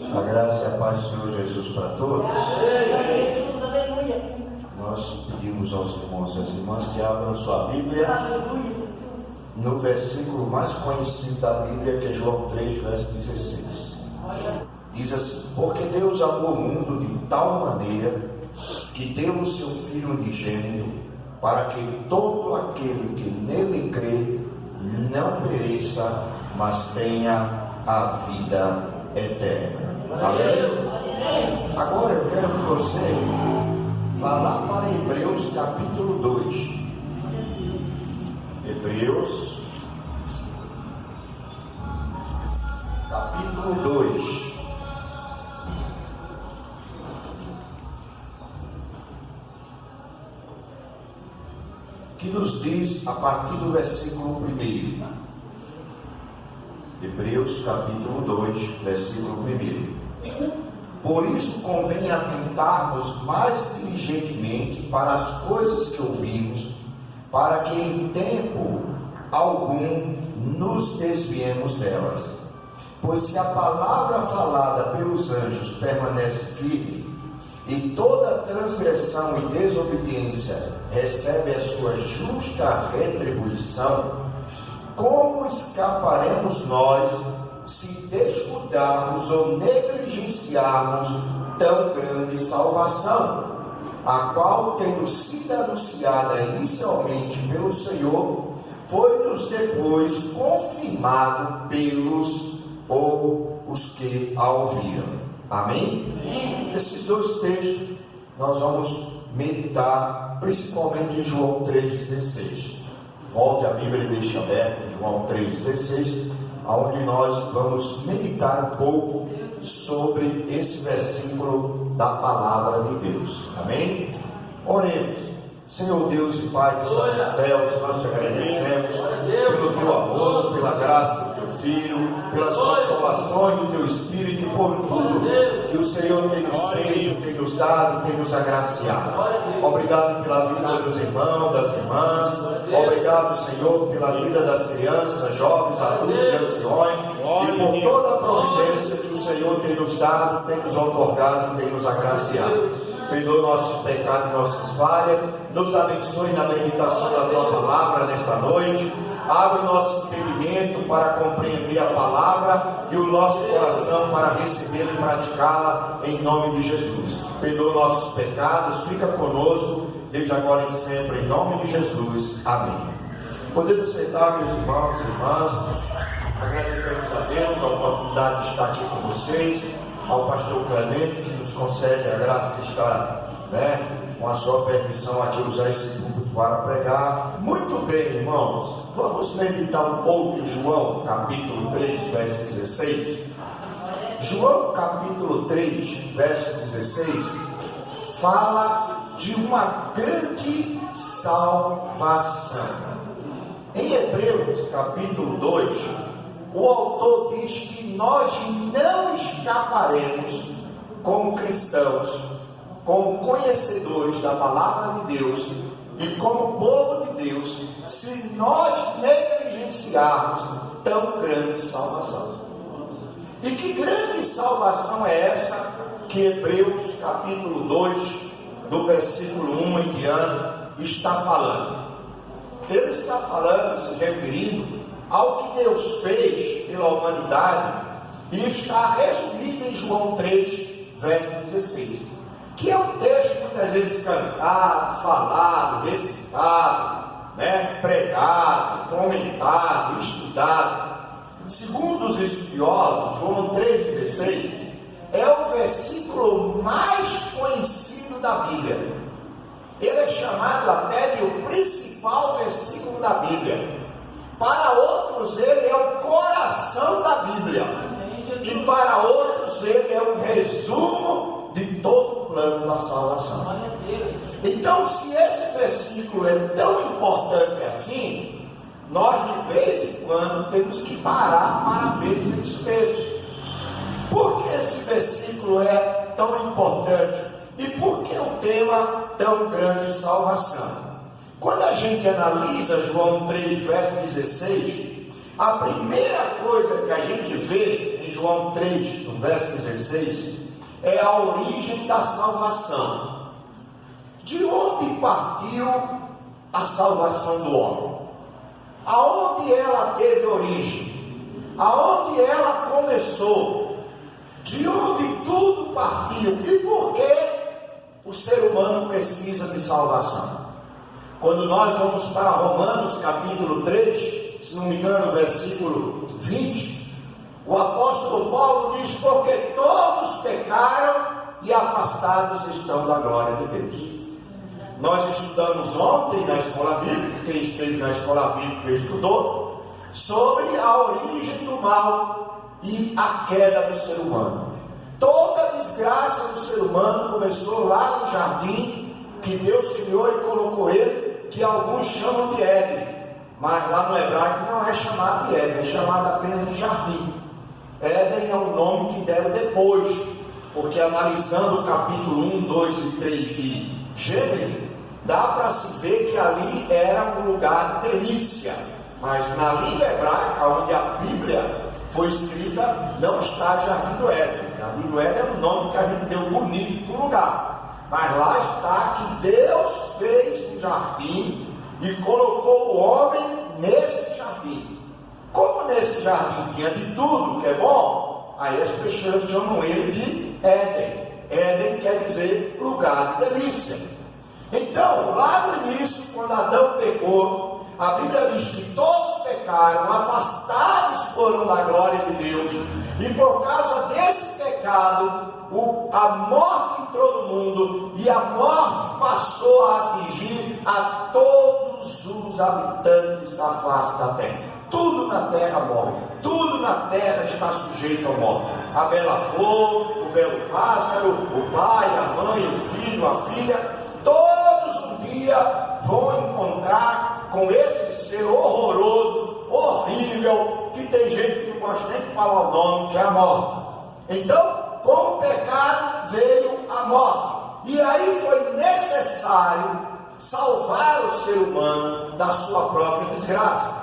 A graça e a paz do Senhor Jesus para todos. Nós pedimos aos irmãos e às irmãs que abram sua Bíblia no versículo mais conhecido da Bíblia, que é João 3, verso 16. Diz assim: porque Deus amou o mundo de tal maneira que deu o seu Filho unigênito, para que todo aquele que nele crê não pereça, mas tenha a vida eterna. Amém? Agora eu quero que você vá lá para Hebreus capítulo 2. Hebreus capítulo 2. Que nos diz a partir do versículo 1. Hebreus capítulo 2, versículo 1. Por isso convém atentarmos mais diligentemente para as coisas que ouvimos, para que em tempo algum nos desviemos delas. Pois se a palavra falada pelos anjos permanece firme, e toda transgressão e desobediência recebe a sua justa retribuição, como escaparemos nós se descuidarmos ou negligenciarmos tão grande salvação, a qual, tendo sido anunciada inicialmente pelo Senhor, foi-nos depois confirmado pelos ou os que a ouviram. Amém? Amém? Esses dois textos nós vamos meditar principalmente em João 3,16. Volte a Bíblia e deixe aberta em João 3,16, onde nós vamos meditar um pouco sobre esse versículo da palavra de Deus. Amém? Oremos. Senhor Deus e Pai dos céus, nós te agradecemos pelo teu amor, pela graça do teu Filho, pelas consolações do teu Espírito e por tudo que o Senhor tem nos feito, tem nos dado, tem nos agraciado. Obrigado pela vida dos irmãos, das irmãs. Obrigado, Senhor, pela vida das crianças, jovens, adultos e anciões, e por toda a providência que o Senhor tem nos dado, tem nos outorgado, tem nos agraciado. Perdoa nossos pecados e nossas falhas, nos abençoe na meditação da tua palavra nesta noite. Abre o nosso entendimento para compreender a palavra e o nosso coração para recebê-la e praticá-la em nome de Jesus. Perdoa nossos pecados, fica conosco desde agora e sempre, em nome de Jesus. Amém. Podemos sentar, meus irmãos e irmãs. Agradecemos a Deus a oportunidade de estar aqui com vocês, ao pastor Clemente, que nos concede a graça de estar, com a sua permissão aqui, usar esse púlpito para pregar. Muito bem, irmãos, vamos meditar um pouco em João capítulo 3, verso 16. João capítulo 3, verso 16 fala de uma grande salvação. Em Hebreus capítulo 2, o autor diz que nós não escaparemos como cristãos, como conhecedores da palavra de Deus e como povo de Deus, se nós negligenciarmos tão grande salvação. E que grande salvação é essa que Hebreus capítulo 2, do versículo 1 em diante, está falando? Ele está falando, se referindo ao que Deus fez pela humanidade, e está resumido em João 3, verso 16, que é um texto muitas vezes cantado, falado, recitado, pregado, comentado, estudado. Segundo os estudiosos, João 3,16 é o versículo mais conhecido da Bíblia. Ele é chamado até de o principal versículo da Bíblia. Para outros ele é o coração da Bíblia, e para outros ele é um resumo de todo o plano da salvação. Então, se esse versículo é tão importante assim, nós de vez em quando temos que parar para ver se isso mesmo. Por que esse versículo é tão importante? E por que um tema tão grande de salvação? Quando a gente analisa João 3, verso 16, a primeira coisa que a gente vê em João 3, no verso 16, é a origem da salvação. De onde partiu a salvação do homem? Aonde ela teve origem? Aonde ela começou? De onde tudo partiu? E por que o ser humano precisa de salvação? Quando nós vamos para Romanos capítulo 3, se não me engano, versículo 20, o apóstolo Paulo diz: porque todos pecaram e afastados estão da glória de Deus. Nós estudamos ontem na escola bíblica, quem esteve na escola bíblica estudou, sobre a origem do mal e a queda do ser humano. Toda a desgraça do ser humano começou lá no jardim que Deus criou e colocou ele, que alguns chamam de Éden, mas lá no hebraico não é chamado de Éden, é chamado apenas de jardim. Éden é o nome que deram depois, porque analisando o capítulo 1, 2 e 3 de Gênesis, dá para se ver que ali era um lugar de delícia, mas na língua hebraica, onde a Bíblia foi escrita, não está Jardim do Éden. Jardim do Éden é o nome que a gente deu bonito para o lugar, mas lá está que Deus fez um jardim e colocou o homem nesse jardim. Como nesse jardim tinha de tudo que é bom, aí as pessoas chamam ele de Éden. Éden quer dizer lugar de delícia. Então, lá no início, quando Adão pecou, a Bíblia diz que todos pecaram, afastados foram da glória de Deus, e por causa desse pecado, a morte entrou no mundo, e a morte passou a atingir a todos os habitantes da face da terra. Tudo na terra morre, tudo na terra está sujeito à morte. A bela flor, o belo pássaro, o pai, a mãe, o filho, a filha, todos um dia vão encontrar com esse ser horroroso, horrível, que tem gente que não gosta nem de falar o nome, que é a morte. Então, com o pecado veio a morte, e aí foi necessário salvar o ser humano da sua própria desgraça.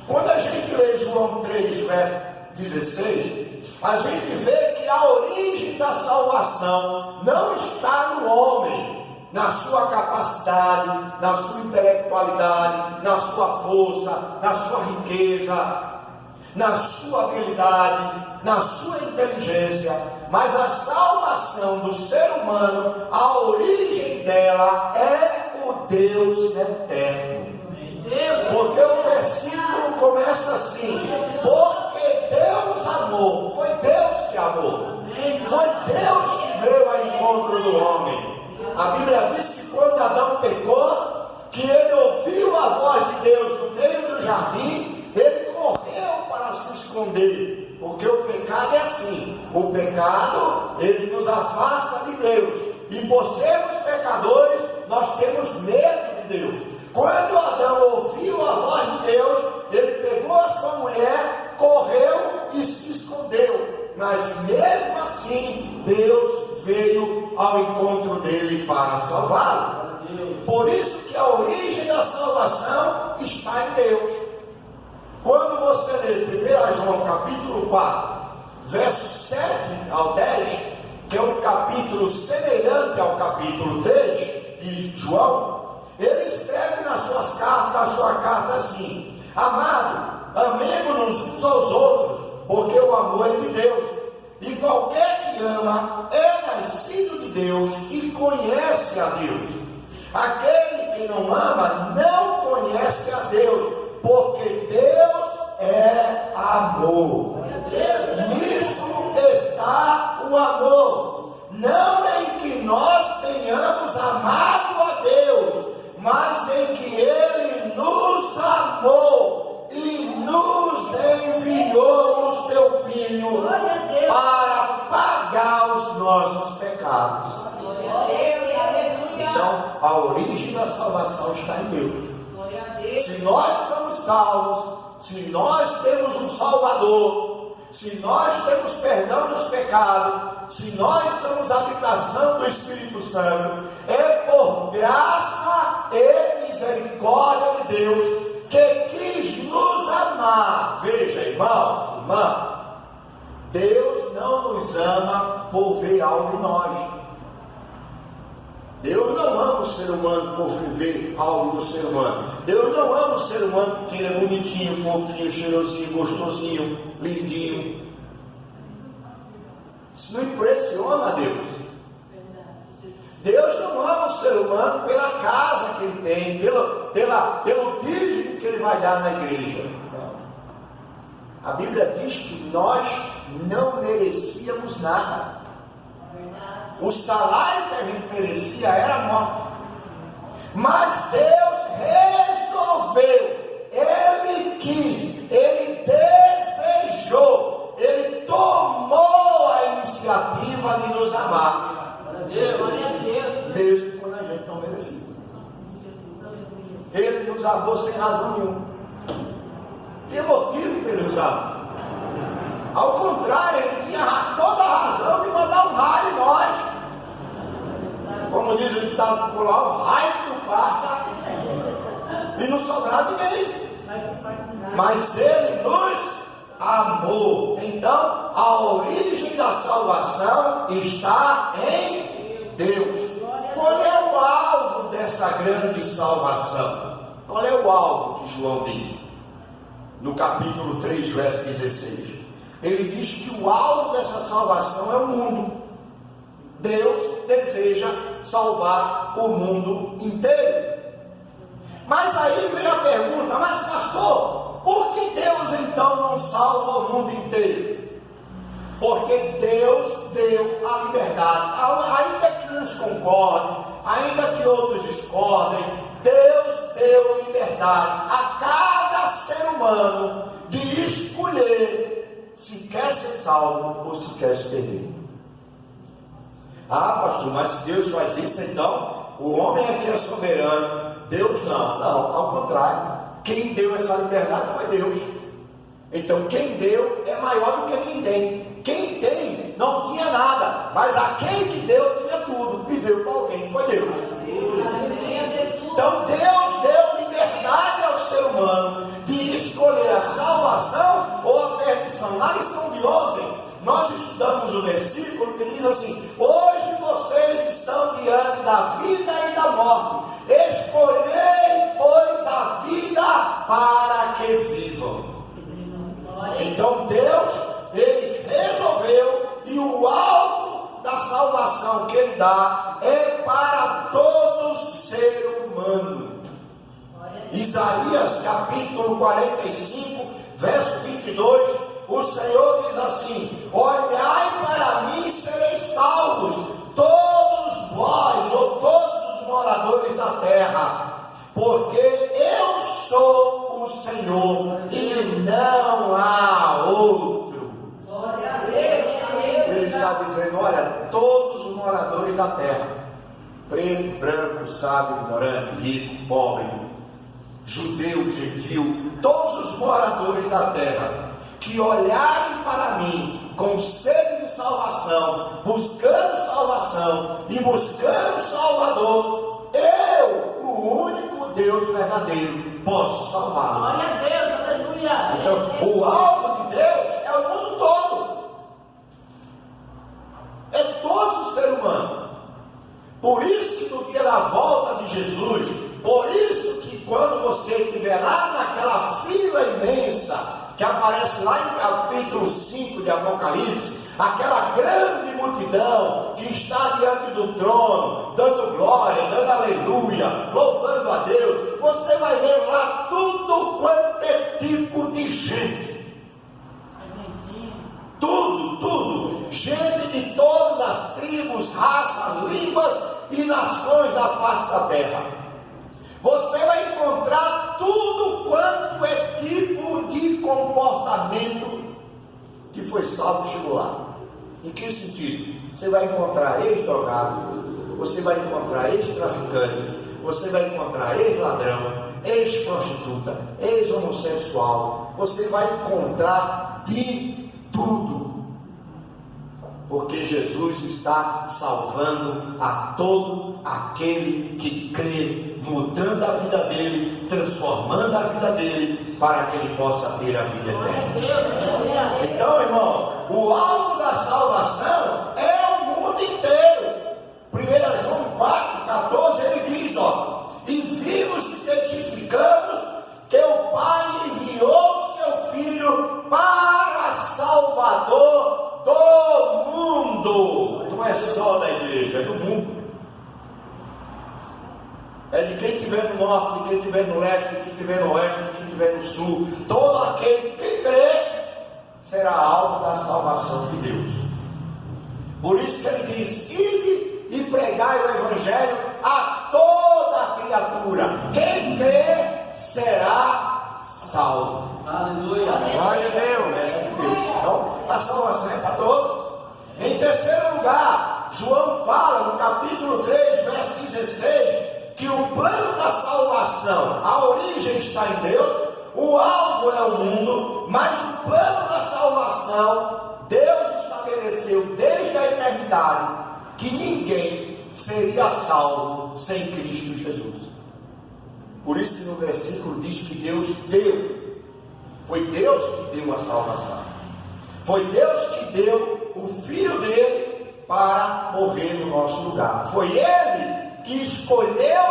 Quando a gente lê João 3, verso 16, a gente vê que a origem da salvação não está no homem, na sua capacidade, na sua intelectualidade, na sua força, na sua riqueza, na sua habilidade, na sua inteligência, mas a salvação do ser humano, a origem dela é o Deus eterno. Porque o versículo começa assim: porque Deus amou, foi Deus que amou, foi Deus que veio ao encontro do homem. A Bíblia diz que quando Adão pecou, que ele ouviu a voz de Deus no meio do jardim, ele correu para se esconder, porque o pecado é assim, o pecado ele nos afasta de Deus, e por sermos pecadores, nós temos medo de Deus. Quando Adão ouviu a voz de Deus, ele pegou a sua mulher, correu e se escondeu. Mas mesmo assim, Deus veio ao encontro dele para salvá-lo. Por isso que a origem da salvação está em Deus. Quando você lê 1 João capítulo 4, versos 7 ao 10, que é um capítulo semelhante ao capítulo 3 de João, ele escreve na sua carta assim: amado, amemo-nos uns aos outros, porque o amor é de Deus, e qualquer que ama é nascido de Deus e conhece a Deus. Aquele que não ama não conhece a Deus, porque Deus é amor. Nisto está o amor, não em que nós tenhamos amado a Deus, mas em que Ele nos amou e nos enviou o seu Filho para pagar os nossos pecados. Então, a origem da salvação está em Deus. Se nós somos salvos, se nós temos um Salvador, se nós temos perdão dos pecados, se nós somos habitação do Espírito Santo, é por graça e misericórdia de Deus que quis nos amar. Veja, irmão, irmã, Deus não nos ama por ver algo em nós. Deus não ama o ser humano por ver algo no ser humano. Deus não ama o ser humano porque ele é bonitinho, fofinho, cheirosinho, gostosinho, lindinho. Isso não impressiona a Deus. Deus não ama o ser humano pela casa que ele tem, pelo dízimo que ele vai dar na igreja. A Bíblia diz que nós não merecíamos nada. O salário que a gente merecia era a morte. Mas Deus resolveu, Ele quis, Ele desejou, Ele tomou a iniciativa de nos amar. Mesmo quando a gente não merecia. Ele nos amou sem razão nenhuma. Tem motivo para Ele nos amar. Ao contrário, Ele tinha toda a razão de mandar um raio em nós. Como diz o ditado popular, um raio do parta e não sobrar ninguém. Mas Ele nos amou. Então, a origem da salvação está em Deus. Qual é o alvo dessa grande salvação? Qual é o alvo que João diz? No capítulo 3, verso 16. Ele diz que o alvo dessa salvação é o mundo. Deus deseja salvar o mundo inteiro. Mas aí vem a pergunta: mas pastor, por que Deus então não salva o mundo inteiro? Porque Deus deu a liberdade, ainda que uns concordem, ainda que outros discordem, Deus deu liberdade a cada ser humano de escolher se quer ser salvo ou se quer se perder. Ah, pastor, mas se Deus faz isso, então o homem aqui é soberano, Deus não. Não, ao contrário, quem deu essa liberdade foi Deus. Então quem deu é maior do que quem tem. Quem tem não tinha nada, mas aquele que deu tinha tudo, e deu para alguém, foi Deus. Então Deus deu liberdade ao ser humano de escolher a salvação ou a perdição. Na lição de ontem, nós estudamos o versículo que diz assim: hoje vocês estão diante da vida e da morte, escolhei, pois, a vida para que vivam. Então Deus, Ele resolveu, e o alvo da salvação que Ele dá é para todo ser humano. Isaías capítulo 45, verso 22, o Senhor diz assim: olhai para mim e sereis salvos, todos vós, ou todos os moradores da terra, porque eu sou o Senhor e não há outro. Ele está dizendo: olha, todos os moradores da terra, preto, branco, sábio, ignorante, rico, pobre, judeu, gentil, todos os moradores da terra, que olharem para mim com sede de salvação, buscando salvação e buscando Salvador, eu, o único Deus verdadeiro, posso salvá-lo. Glória a Deus, aleluia. Então, o alvo de Deus é o mundo todo, é todo o ser humano. Por isso que no dia da volta de Jesus, por isso que quando você estiver lá naquela fila imensa que aparece lá em capítulo 5 de Apocalipse, aquela grande multidão que está diante do trono, dando glória, dando aleluia, louvando a Deus, você vai ver lá tudo quanto é tipo de gente. Tudo, gente de todas as tribos, raças, línguas e nações da face da terra. Você vai encontrar tudo quanto é tipo de comportamento que foi salvo, chegou lá. Em que sentido? Você vai encontrar ex-drogado, você vai encontrar ex-traficante, você vai encontrar ex-ladrão, ex-prostituta, ex-homossexual, você vai encontrar de tudo. Porque Jesus está salvando a todo aquele que crê, mudando a vida dele, transformando a vida dele, para que ele possa ter a vida eterna. Então, irmão, o alvo da salvação é o mundo inteiro. 1 João 4,14, ele diz, e vimos e testificamos que o Pai enviou seu Filho para Salvador do mundo. Não é só da igreja, é do mundo. É de quem estiver no norte, de quem estiver no leste, de quem estiver no oeste, de quem estiver no sul. Todo aquele que crê será alvo da salvação de Deus. Por isso que ele diz, ide e pregai o Evangelho a toda criatura. Quem crê será salvo. Aleluia. Glória a Deus. Então, a salvação é para todos. Em terceiro lugar, João fala no capítulo 3, verso 16, que o plano da salvação, a origem está em Deus, o alvo é o mundo, mas o plano da salvação, Deus estabeleceu desde a eternidade que ninguém seria salvo sem Cristo Jesus. Por isso que no versículo diz que Deus deu, foi Deus que deu a salvação, foi Deus que deu o Filho dele para morrer no nosso lugar, foi Ele que escolheu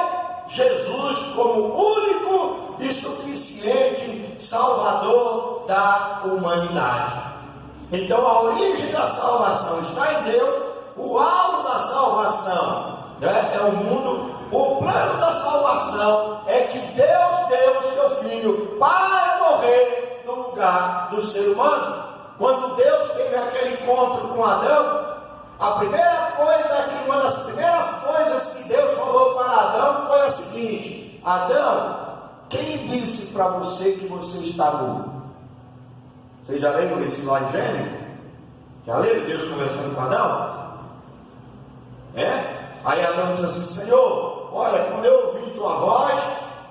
Jesus como único e suficiente Salvador da humanidade. Então a origem da salvação está em Deus, o alvo da salvação é o mundo, o plano da salvação é que Deus deu o seu Filho para morrer no lugar do ser humano. Quando Deus teve aquele encontro com Adão, a primeira coisa, uma das primeiras coisas que Deus falou para Adão foi a seguinte: Adão, quem disse para você que você está nu? Vocês já leram isso lá em Gênesis? Já leram Deus conversando com Adão? Aí Adão disse assim: Senhor, olha, quando eu ouvi tua voz,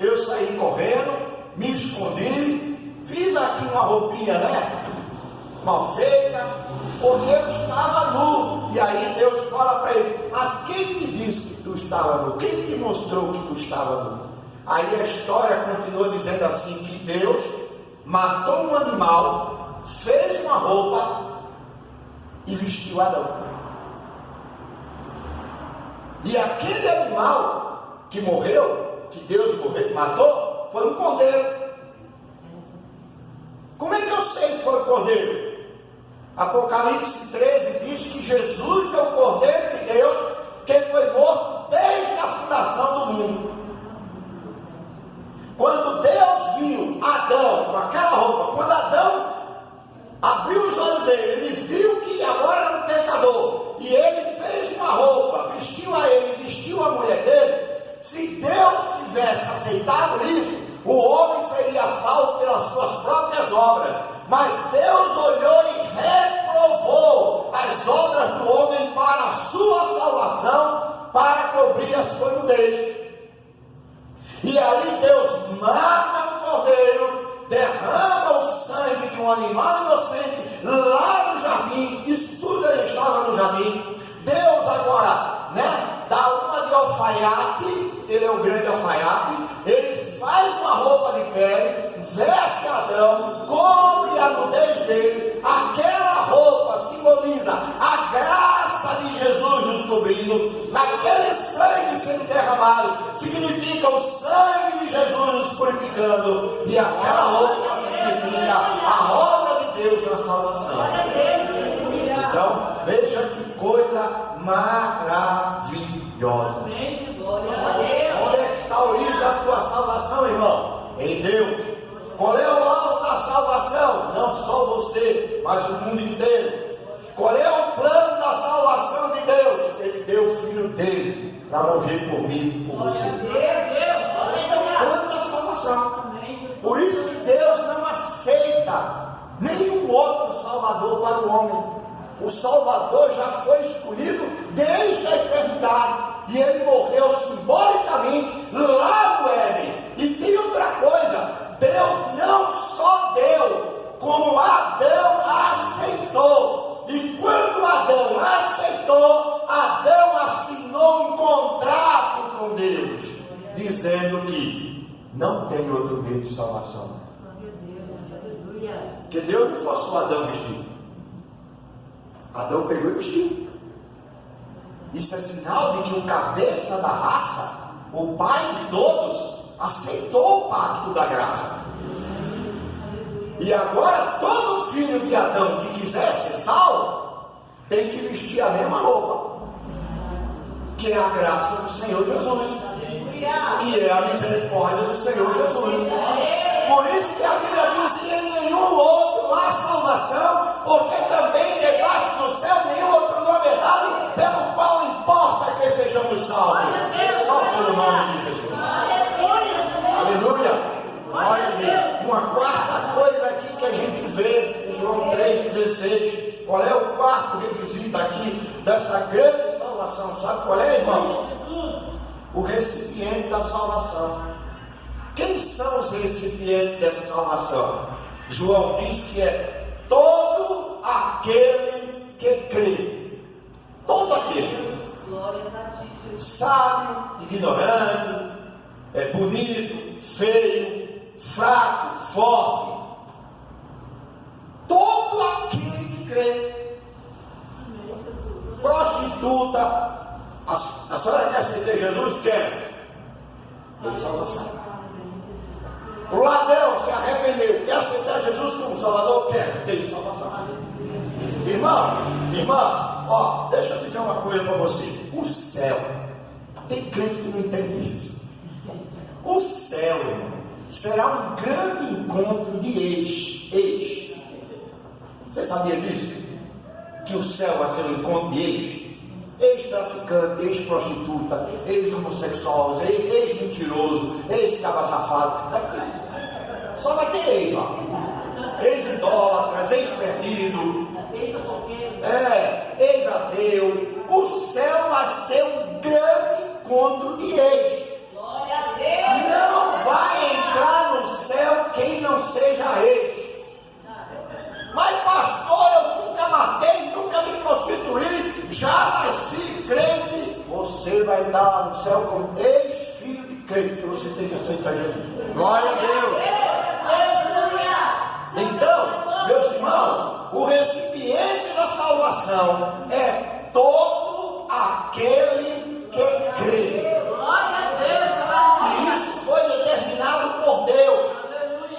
eu saí correndo, me escondi, fiz aqui uma roupinha, mal feita, porque eu estava nu. E aí Deus fala para ele: mas quem te disse que tu estava nu? Quem te mostrou que tu estava nu? Aí a história continua dizendo assim, que Deus matou um animal, fez uma roupa e vestiu Adão. E aquele animal que morreu, que Deus matou, foi um cordeiro. Como é que eu sei que foi o cordeiro? Apocalipse 13 diz que Jesus é o Cordeiro de Deus que foi morto desde a fundação do mundo. Quando Deus viu Adão com aquela roupa, quando Adão abriu os olhos dele, ele viu que agora era um pecador, e ele fez uma roupa, vestiu a ele, vestiu a mulher dele. Se Deus tivesse aceitado isso, o homem seria salvo pelas suas próprias obras. Mas Deus olhou e reprovou as obras do homem para a sua salvação, para cobrir a sua nudez. E aí Deus mata o cordeiro, derrama o sangue de um animal inocente lá no jardim. Isso tudo ele estava no jardim. Deus agora, dá uma de alfaiate, ele é o grande alfaiate, ele faz uma roupa de pele, veste Adão, cobre a nudez dele. Aquela roupa simboliza a graça de Jesus nos cobrindo, aquele sangue sendo derramado significa o sangue de Jesus nos purificando, e aquela roupa significa a obra de Deus na salvação. Então veja que coisa maravilhosa. Onde é que está a origem da tua salvação, irmão? Em Deus. Qual é o alvo da salvação? Não só você, mas o mundo inteiro. Qual é o plano da salvação de Deus? Ele deu o Filho dele para morrer por mim e por você. Esse é o plano da salvação. Por isso que Deus não aceita nenhum outro Salvador para o homem. O Salvador já foi escolhido desde a eternidade, e ele morreu simbolicamente lá no Éden. E tem outra coisa: Deus não só deu, como Adão aceitou. E quando Adão aceitou, Adão assinou um contrato com Deus, dizendo que não tem outro meio de salvação. Porque Deus não forçou Adão a vestir. Adão pegou e vestiu. Isso é sinal de que o cabeça da raça, o pai de todos, aceitou o pacto da graça. E agora todo filho de Adão que quiser ser salvo, tem que vestir a mesma roupa, que é a graça do Senhor Jesus, que é a misericórdia do Senhor Jesus. Por isso que a Bíblia diz que em nenhum outro há salvação, porque também debaixo do céu nenhum outro nome é dado, pelo qual importa que sejamos salvos, só pelo nome de Jesus. Aleluia! Glória a Deus. Uma quarta coisa aqui que a gente vê em João 3,16. Qual é o quarto requisito aqui dessa grande salvação? Sabe qual é, irmão? O recipiente da salvação. Quem são os recipientes dessa salvação? João diz que é todo aquele que crê. Todo aquele. Sábio, ignorante, bonito, feio, fraco, forte. Todo aquele que crê. Prostituta. A senhora quer aceitar Jesus? Quer. Tem salvação. O ladrão se arrependeu, quer aceitar Jesus como Salvador? Quer. Tem salvação. Irmã, ó, deixa eu dizer uma coisa para você. O céu, tem crente que não entende isso. O céu, irmão, será um grande encontro de ex. Você sabia disso? Que o céu vai ser um encontro de ex? Ex-traficante, ex-prostituta, ex-homossexual, ex-mentiroso, ex-caba safado. Só vai ter ex lá. Ex-idólatras, ex-perdido, ex-ateu. O céu vai ser um grande encontro de ex. Não vai entrar no céu quem não seja ex. Mas pastor, eu nunca matei, nunca me prostituí, já nasci crente. Você vai estar lá no céu como ex-filho de crente, que você tem que aceitar Jesus. Glória a Deus. Então, meus irmãos, o recipiente da salvação é todo aquele que crê. E isso foi determinado por Deus.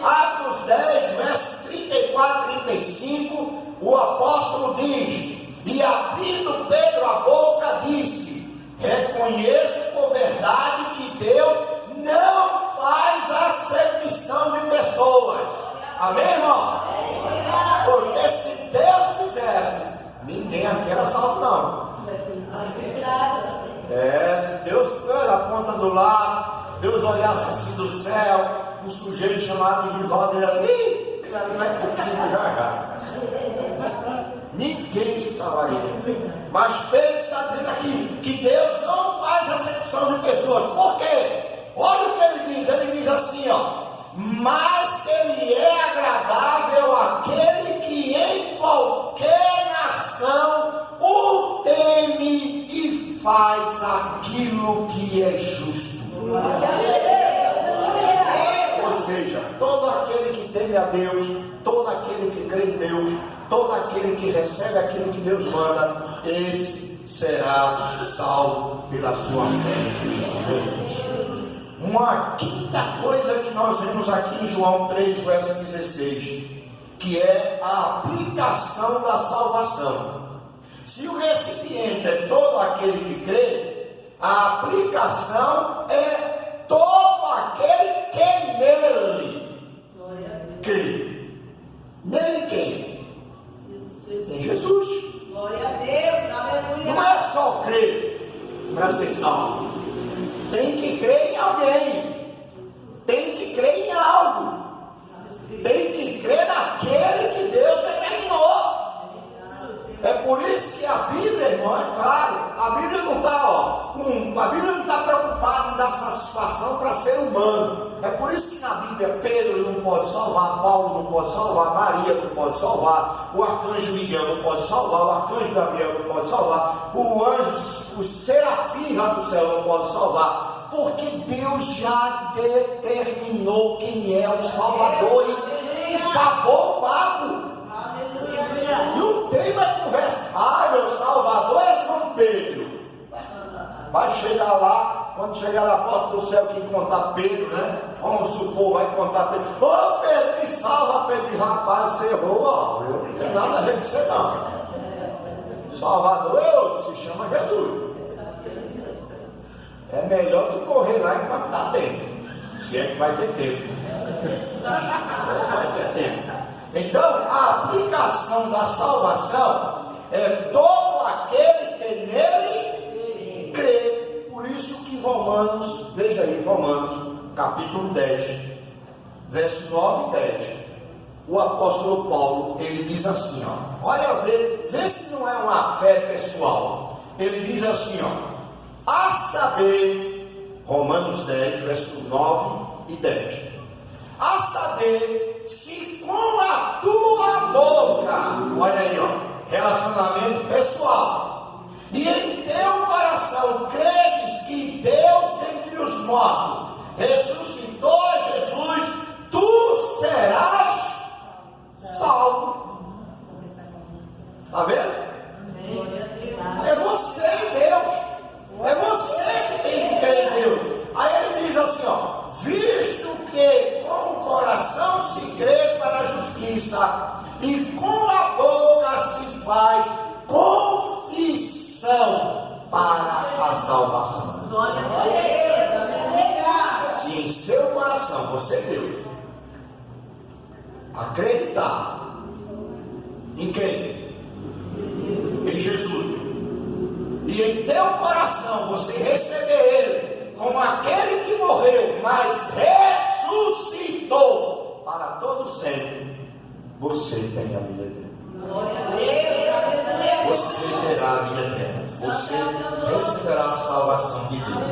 Atos 10, versos 34 e 35, o apóstolo diz: e abrindo Pedro a boca, disse: reconheço por verdade que Deus não faz acepção de pessoas. Amém, irmão? Porque se Deus fizesse, ninguém aqui era salvo, não. Se Deus pela ponta do lado, Deus olhasse assim do céu, um sujeito chamado de Rivaldo, ele ali vai pouquinho já. Ninguém se salvaria. Mas Pedro está dizendo aqui que Deus não faz acepção de pessoas. Por quê? Olha o que ele diz assim, ó: mas que ele é agradável àquele que em qualquer nação o teme e faz aquilo que é justo. Ou seja, todo aquele que teme a Deus, todo aquele que crê em Deus, todo aquele que recebe aquilo que Deus manda, esse será salvo pela sua fé. Uma quinta coisa que nós vemos aqui em João 3, verso 16, que é a aplicação da salvação. Se o recipiente é todo aquele que crê, a aplicação é todo aquele que nele crê. Nele quem? Em Jesus. Glória a Deus, aleluia. Não é só crer para ser salvo. Tem que crer em alguém. Tem que crer em algo. Tem que crer naquele que Deus determinou. É por isso que a Bíblia, irmão, é claro, a Bíblia não está preocupada em dar satisfação para ser humano. É por isso que na Bíblia Pedro não pode salvar, Paulo não pode salvar, Maria não pode salvar, o arcanjo Miguel não pode salvar, o arcanjo Gabriel não pode salvar, o anjo, o serafim lá do céu não pode salvar, porque Deus já determinou quem é o Salvador e acabou o papo. Aleluia. Não tem mais conversa. Ah, meu Salvador é São Pedro. Vai chegar lá, quando chegar na porta do céu que encontrar Pedro, né? Vamos supor, vai encontrar Pedro. Ô Pedro, me salva, Pedro. Rapaz, você errou, ó. Eu não tenho nada a ver com você não. Salvador é outro, se chama Jesus. É melhor tu correr lá enquanto está tempo. Se é que vai ter tempo. Vai ter tempo. Então, a aplicação da salvação é todo aquele que nele crê. Por isso que Romanos, veja aí, Romanos, capítulo 10, versos 9 e 10. O apóstolo Paulo, ele diz assim, ó. Olha, vê se não é uma fé pessoal. Ele diz assim, ó. A saber, Romanos 10, versos 9 e 10. A saber, se com a tua boca, olha aí, ó, relacionamento pessoal, e em teu coração credes que Deus dentre os mortos ressuscitou Jesus, tu serás salvo. Está vendo? É você e Deus. É você que tem que crer em Deus. Aí ele diz assim, ó. Visto que com o coração se crê para a justiça e com a boca se faz confissão para a salvação. Se em seu coração você Deus acreditar em quem? Em Jesus. E em teu coração você receber Ele como aquele que morreu, mas ressuscitou para todo sempre, você tem a vida eterna. Você terá a vida eterna. Você receberá a salvação de Deus.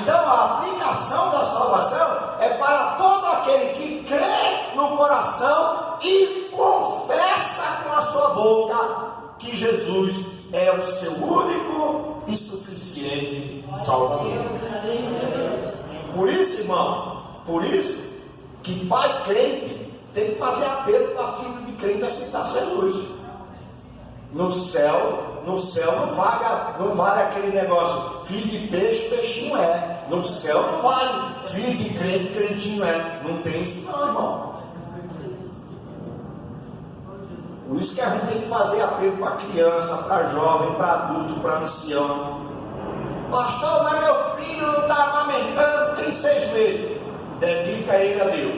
Então a aplicação da salvação é para todo aquele que crê no coração e confessa com a sua boca que Jesus é o seu único e suficiente Salvador. Por isso, irmão, por isso que pai crente tem que fazer apelo para filho de crente aceitar Jesus. No céu não vale aquele negócio, filho de peixe, peixinho é. No céu não vale, filho de crente, crentinho é. Não tem isso não, irmão. Por isso que a gente tem que fazer apelo para criança, para jovem, para adulto, para ancião. Pastor, mas meu filho não está amamentando, tem 6 meses. Dedica ele a Deus.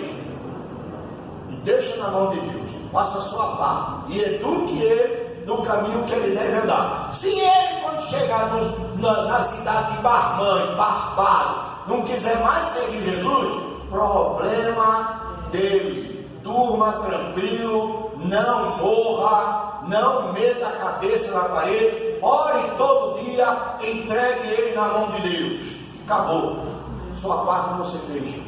E deixa na mão de Deus. Faça a sua parte. E eduque ele no caminho que ele deve andar. Se ele, quando chegar na cidade de Barmã, Barbado, não quiser mais seguir Jesus, problema dele. Durma tranquilo, não morra, não meta a cabeça na parede, ore todo dia, entregue ele na mão de Deus. Acabou. Sua parte você fez.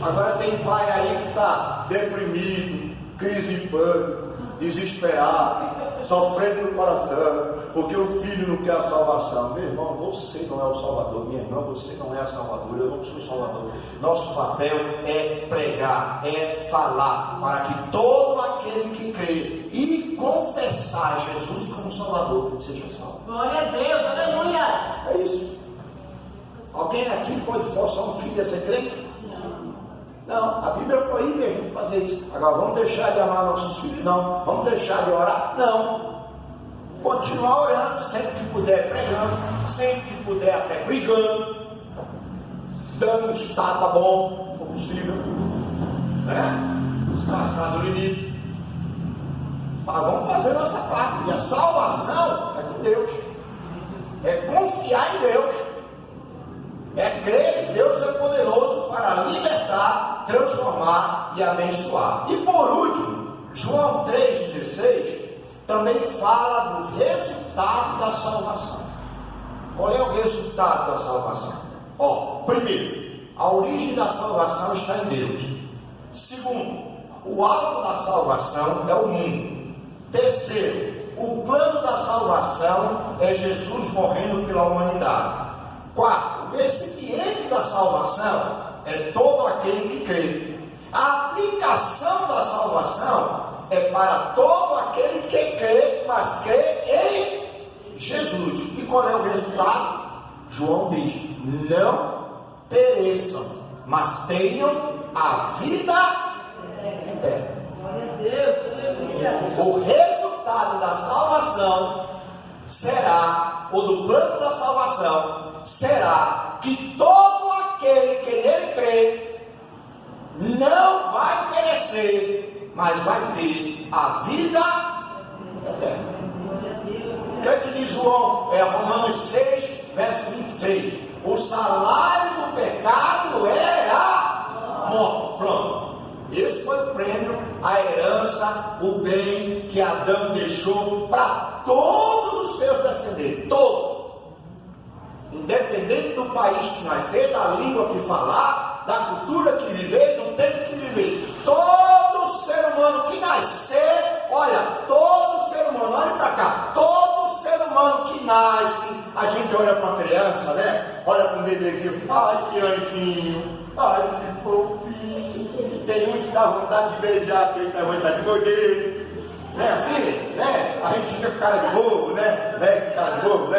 Agora tem pai aí que está deprimido, crise de pânico, desesperado, sofrendo no coração, porque o filho não quer a salvação. Meu irmão, você não é o Salvador. Minha irmã, você não é a Salvador. Eu não sou o Salvador. Nosso papel é pregar, é falar, para que todo aquele que crê e confessar Jesus como Salvador seja salvo. Glória a Deus, aleluia. É isso. Alguém aqui pode forçar um filho a ser crente? Não, a Bíblia proíbe a gente fazer isso. Agora, vamos deixar de amar nossos filhos? Não. Vamos deixar de orar? Não. Continuar orando, sempre que puder pregando, sempre que puder até brigando, dando uns tapas bom, se for possível, né? Desgraçado do limite. Mas vamos fazer nossa parte. E a salvação é com Deus. É confiar em Deus. É crer que Deus é poderoso para libertar, transformar e abençoar. E por último, João 3,16 também fala do resultado da salvação. Qual é o resultado da salvação? Primeiro, a origem da salvação está em Deus. Segundo, o alvo da salvação é o mundo. Terceiro, o plano da salvação é Jesus morrendo pela humanidade. Quarto, o recipiente da salvação é todo aquele que crê. A aplicação da salvação é para todo aquele que crê, mas crê em Jesus. E qual é o resultado? João diz: não pereçam, mas tenham a vida eterna. O resultado da salvação será, ou do plano da salvação, será que todo aquele que nele crê não vai perecer, mas vai ter a vida eterna. O que é que diz João? É Romanos 6, verso 23. O salário do pecado é a morte. Pronto. Esse foi o prêmio, a herança, o bem que Adão deixou para todos os seus descendentes. Todos. Independente do país que nascer, da língua que falar, da cultura que viver, do tempo que viver. Todo ser humano que nascer, olha, todo ser humano, olha para cá, todo ser humano que nasce, a gente olha para uma criança, né? Olha para um bebezinho, ai que anjinho, ai que fofinho. Tem uns que dá vontade de beijar, tem que dá vontade de morder. Não é assim? Né? A gente fica com cara de bobo, né? Velho com cara de bobo, né?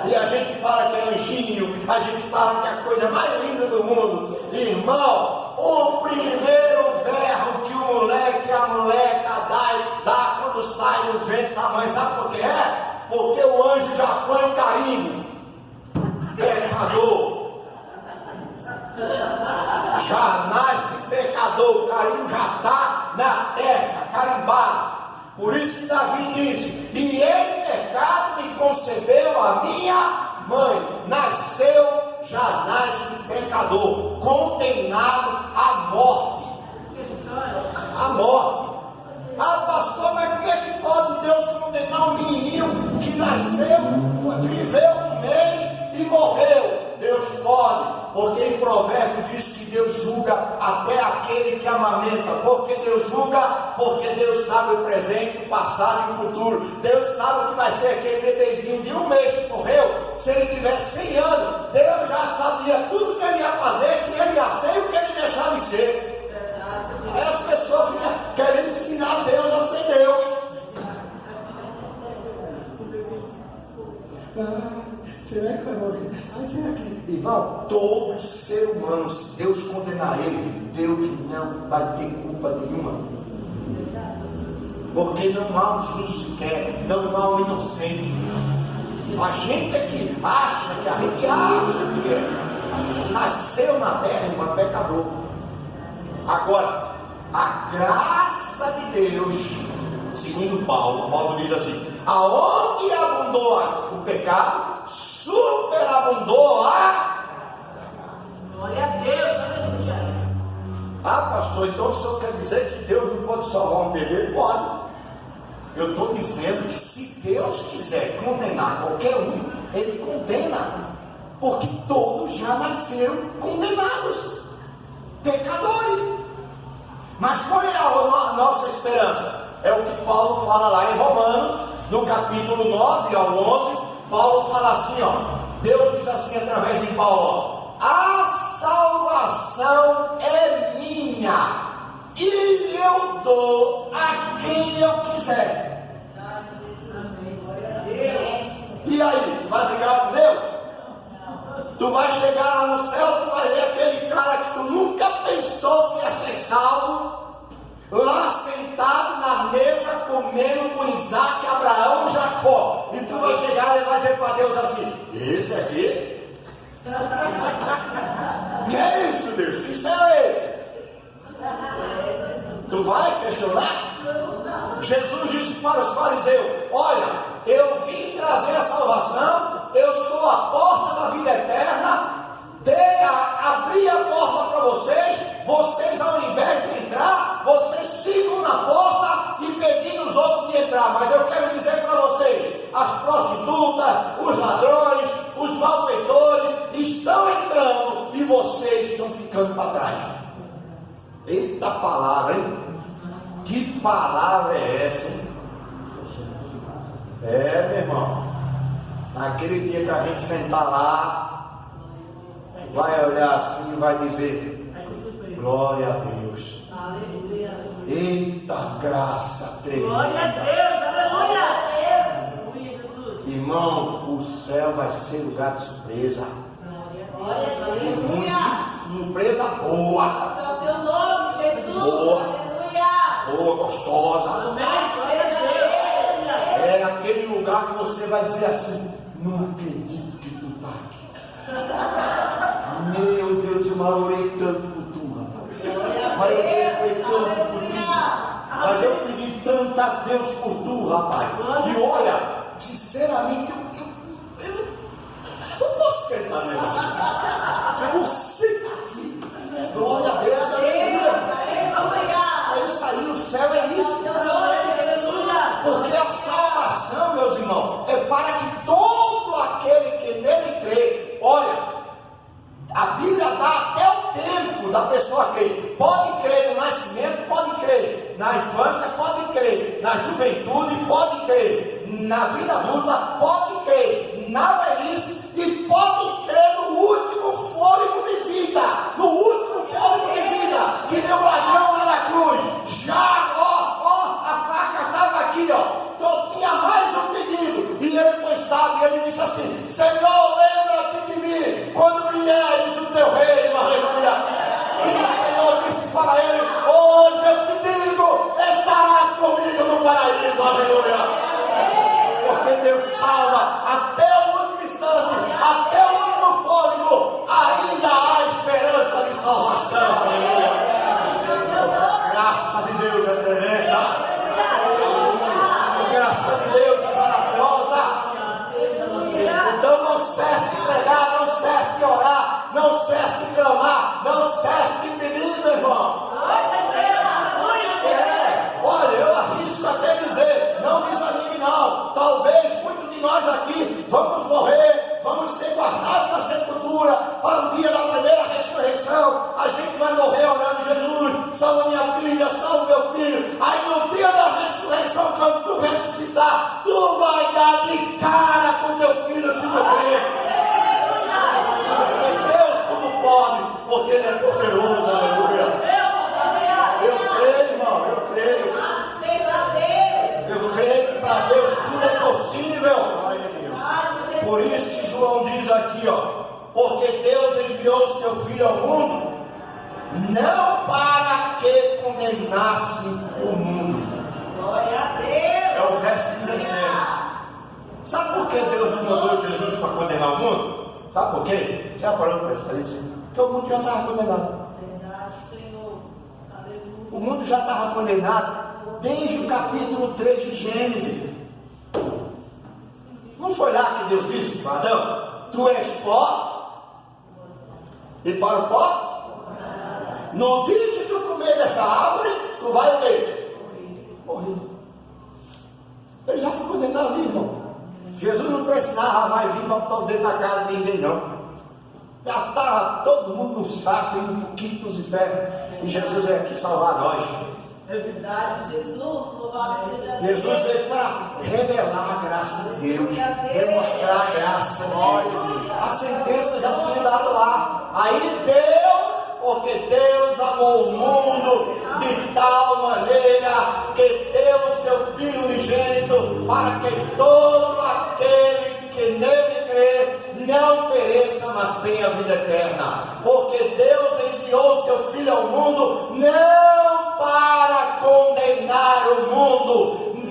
E a gente fala que é anjinho, a gente fala que é a coisa mais linda do mundo. Irmão, o primeiro berro que o moleque e a moleca dá quando sai do ventre da mãe, sabe por que é? Porque o anjo já põe carinho. Pecador. Já nasce pecador, o carinho já está na terra, carimbado. Por isso que Davi disse: e em pecado me concebeu a minha mãe. Nasceu, já nasce pecador, condenado à morte. A morte. Ah, pastor, mas como é que pode Deus condenar um menininho que nasceu, viveu um mês e morreu? Deus pode, porque em Provérbio diz que Deus julga até aquele que amamenta. Por que Deus julga? Porque Deus sabe o presente, o passado e o futuro. Deus sabe o que vai ser aquele bebezinho de um mês que morreu. Se ele tivesse 100 anos, Deus já sabia tudo que ele ia fazer, que ele ia ser e o que ele deixava de ser. Aí as pessoas ficam querendo ensinar Deus a ser Deus. Será que vai morrer? Será que... Irmão, todo ser humano, se Deus condenar ele, Deus não vai ter culpa nenhuma. Porque não há um justo sequer, não há um inocente. A gente é que acha que é. Nasceu na terra, irmão, pecador. Agora, a graça de Deus, segundo Paulo diz assim: aonde abundou o pecado, superabundou a... Glória a Deus, aleluia. Ah, pastor, então o senhor quer dizer que Deus não pode salvar um bebê? Pode. Eu estou dizendo que se Deus quiser condenar qualquer um, Ele condena. Porque todos já nasceram condenados, pecadores. Mas qual é a nossa esperança? É o que Paulo fala lá em Romanos, no capítulo 9 ao 11. Paulo fala assim, ó, Deus diz assim através de Paulo, ó: a salvação é minha e eu dou a quem eu quiser. E aí, vai brigar com Deus? Tu vai chegar lá no céu, tu vai ver aquele cara que tu nunca pensou que ia ser salvo, lá sentado na mesa comendo com Isaac, Abraão e Jacó. E tu vai chegar e vai dizer para Deus assim: esse aqui? Que é isso, Deus? Que céu é esse? Tu vai questionar? Jesus disse para os fariseus: olha, eu vim trazer a salvação, eu sou a porta da vida eterna, abri a porta para vocês ao invés de entrar, vocês sigam na porta e pedindo os outros de entrar. Mas eu quero dizer para vocês: as prostitutas, os ladrões, os malfeitores estão entrando e vocês estão ficando para trás. Eita palavra, hein? Que palavra é essa, hein? É, meu irmão, naquele dia que a gente sentar lá, vai olhar assim e vai dizer: Glória a Deus. Aleluia. Eita graça tremenda. Glória a Deus, aleluia. Aleluia, Jesus. Irmão, o céu vai ser lugar de surpresa. E muito surpresa boa. É o teu nome, Jesus. Boa. Aleluia. Boa, gostosa. Amém. Glória a Deus. É aquele lugar que você vai dizer assim: não acredito que tu está aqui. Meu Deus, eu orei tanto por tu, rapaz. Mas eu respeitei tanto por tu. Mas eu pedi tanto a Deus por tu, rapaz. E olha, sinceramente, eu não posso acreditar no negócio assim. Você está aqui. Glória a Deus. É isso aí, o céu é isso. Porque a salvação, meus irmãos, é para que todo aquele que nele crê, olha, a Bíblia dá até o tempo da pessoa crer. Pode crer no nascimento, pode crer na infância, pode crer na juventude, pode crer na vida adulta, pode crer na velhice e pode crer no último fôlego de vida, no último fôlego de vida, que deu o ladrão lá na cruz. Já, a faca estava aqui, então tinha mais um pedido, e ele foi sábio, ele disse assim: Senhor, lembra-te de mim quando vieres o teu reino, aleluia. E o Senhor disse para ele: hoje eu te digo, estarás comigo no paraíso, aleluia. Porque Deus salva até o último instante, até o último fôlego, ainda há esperança de salvação, aleluia. A graça de Deus é tremenda, a graça de Deus é maravilhosa. Então não cesse de pregar, não cesse de orar, não cesse de clamar, não cesse de pedir, meu irmão. Olha, eu arrisco até dizer, não desanime não. Talvez muitos de nós aqui vamos morrer, vamos ser guardados na sepultura para o dia da primeira ressurreição. A gente vai morrer orando: Jesus, salva minha filha, salva meu filho. Aí no dia da ressurreição, quando tu ressuscitar, tu vai dar de cara com teu filho se tu crer. Porque Deus tudo pode, porque Ele é poderoso, aleluia. Eu creio, irmão, eu creio. Eu creio que para Deus tudo é possível. Por isso que João diz aqui, porque Deus enviou o seu Filho ao mundo, não para que condenasse o mundo. Glória a Deus. É o verso 17. Sabe por que Deus não mandou Jesus para condenar o mundo? Sabe por quê? Já parou para prestar isso? Porque o mundo já estava condenado. Verdade, Senhor. Aleluia. O mundo já estava condenado desde o capítulo 3 de Gênesis. Não foi lá que Deus disse para Adão: tu és pó, e para o pó, no dia que tu comer dessa árvore, tu vai o quê? Morrer. Ele já foi condenado ali, irmão. Jesus não precisava mais vir para botar o dedo na cara de ninguém, não. Já estava todo mundo no saco, indo para o quinto dos infernos, e Jesus veio aqui salvar nós. É verdade, Jesus, louvado seja Deus. Jesus veio para revelar a graça de Deus, demonstrar a graça. A sentença já tinha dado lá. Aí Deus, porque Deus amou o mundo de tal maneira que deu o seu Filho unigênito, para que todo aquele que nele crê não pereça, mas tenha vida eterna. Porque Deus enviou o seu Filho ao mundo não para condenar o mundo,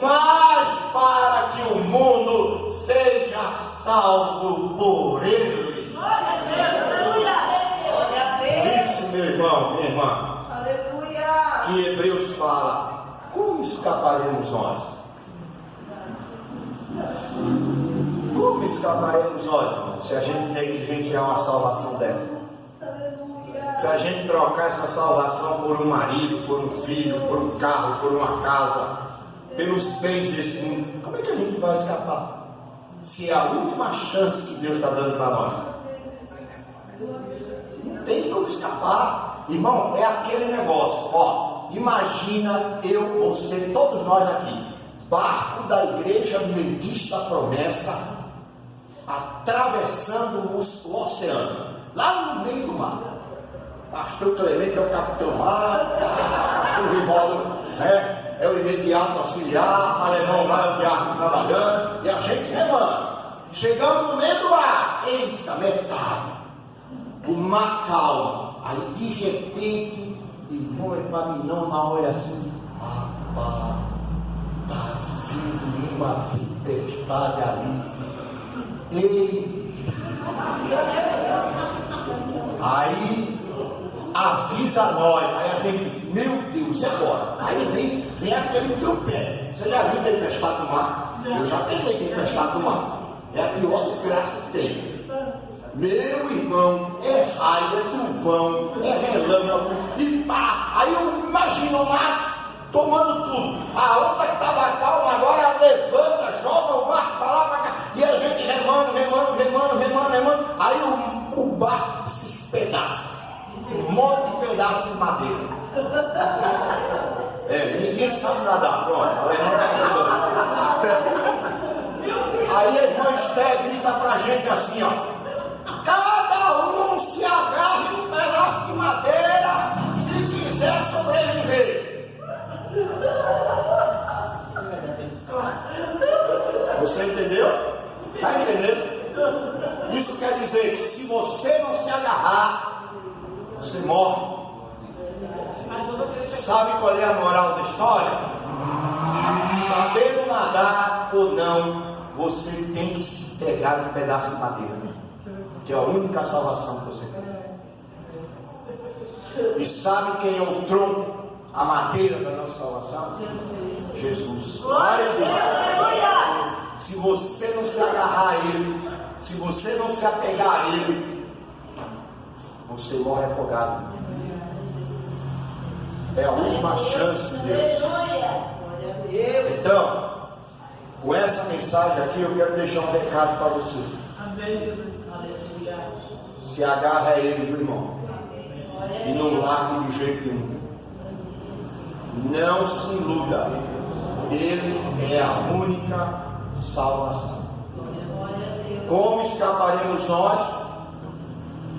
mas para que o mundo seja salvo por ele. Glória a Deus, aleluia. Glória a Deus. Isso, meu irmão, minha irmã, Aleluia. que Hebreus fala: como escaparemos nós? Como escaparemos nós, irmão, se a gente negligenciar uma salvação dessa? Se a gente trocar essa salvação por um marido, por um filho, por um carro, por uma casa, pelos bens desse mundo, como é que a gente vai escapar? Se é a última chance que Deus está dando para nós. Não tem como escapar. Irmão, é aquele negócio. Imagina eu, você, todos nós aqui, barco da Igreja Adventista da Promessa, atravessando o oceano, lá no meio do mar. pastor Clemente é o capitão lá, pastor Rivaldo, né? É o imediato auxiliar, alemão lá é o diácono trabalhando, e a gente remando. Chegamos no meio do mar, eita, metade, o mar calmo. Aí de repente, irmão, Epaminondas olha assim, rapaz, tá vindo uma tempestade ali. Eita! Aí avisa nós, aí a gente, meu Deus, e agora? Aí vem aquele tropé. Você já viu tempestade no mar? Eu já peguei tempestade no mar. É a pior desgraça que tem. Meu irmão, é raio, é trovão, é relâmpago, e pá! Aí eu imagino o mar tomando tudo. A onda que estava calma agora levanta, joga o barco para lá, para cá, e a gente remando. Aí o barco se espedaça. Um monte de pedaço de madeira. Ninguém sabe nadar, pronto. Aí a irmã Esté grita pra gente assim, ó. Cada um se agarre um pedaço de madeira se quiser sobreviver. Você entendeu? Está entendendo? Isso quer dizer que se você não se agarrar, você morre. Sabe qual é a moral da história? Sabendo nadar ou não, você tem que se pegar um pedaço de madeira, que é a única salvação que você tem. E sabe quem é o tronco, a madeira da nossa salvação? Jesus. Glória a Deus. Se você não se agarrar a Ele, se você não se apegar a Ele, você morre afogado. É a última chance de Deus. Então, com essa mensagem aqui, eu quero deixar um recado para você. Se agarra a Ele, meu irmão, e não largue de jeito nenhum. Não se iluda. Ele é a única salvação. Como escaparemos nós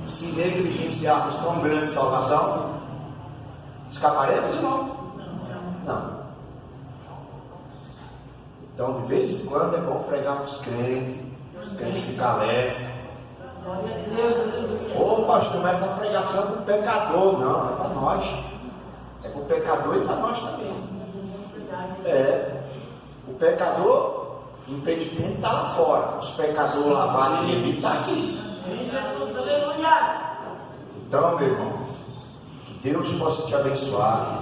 se negligenciarmos tão grande salvação? Escaparemos, irmão? Não. Então, de vez em quando é bom pregar para os crentes ficar alegre. Ô pastor, mas essa pregação é para o pecador. Não, é para nós. É para o pecador e para nós também. O pecador impenitente está lá fora. Os pecadores lavados e ele está aqui. Então, meu irmão, que Deus possa te abençoar.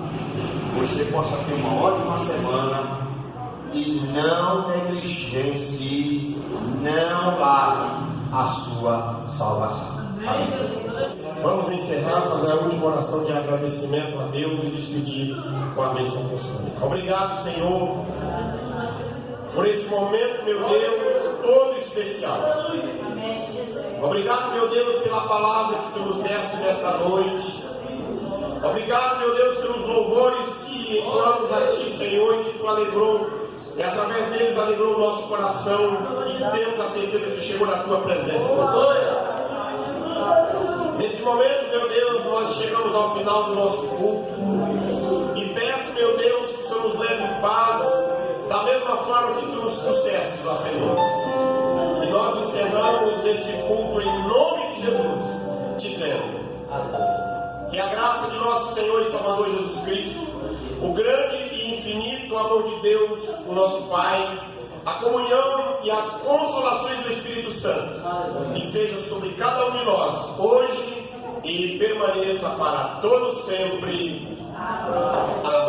Você possa ter uma ótima semana. E não negligencie, não largue a sua salvação. Amém. Vamos encerrar, fazer a última oração de agradecimento a Deus e despedir com a bênção apostólica. Obrigado, Senhor, por este momento, meu Deus, todo especial. Obrigado, meu Deus, pela palavra que Tu nos deste nesta noite. Obrigado, meu Deus, pelos louvores que entoamos a Ti, Senhor, e que Tu alegrou. E através deles alegrou o nosso coração e temos a certeza que chegou na Tua presença. Neste momento, meu Deus, nós chegamos ao final do nosso culto e peço, meu Deus, que o Senhor nos leve em paz, da mesma forma que Tu nos trouxeste, ó Senhor. E nós encerramos este culto em nome de Jesus, dizendo que a graça de nosso Senhor e Salvador Jesus Cristo, o grande e infinito amor de Deus, o nosso Pai, a comunhão e as consolações do Espírito Santo estejam sobre cada um de nós, hoje e permaneça para todos sempre. Amém.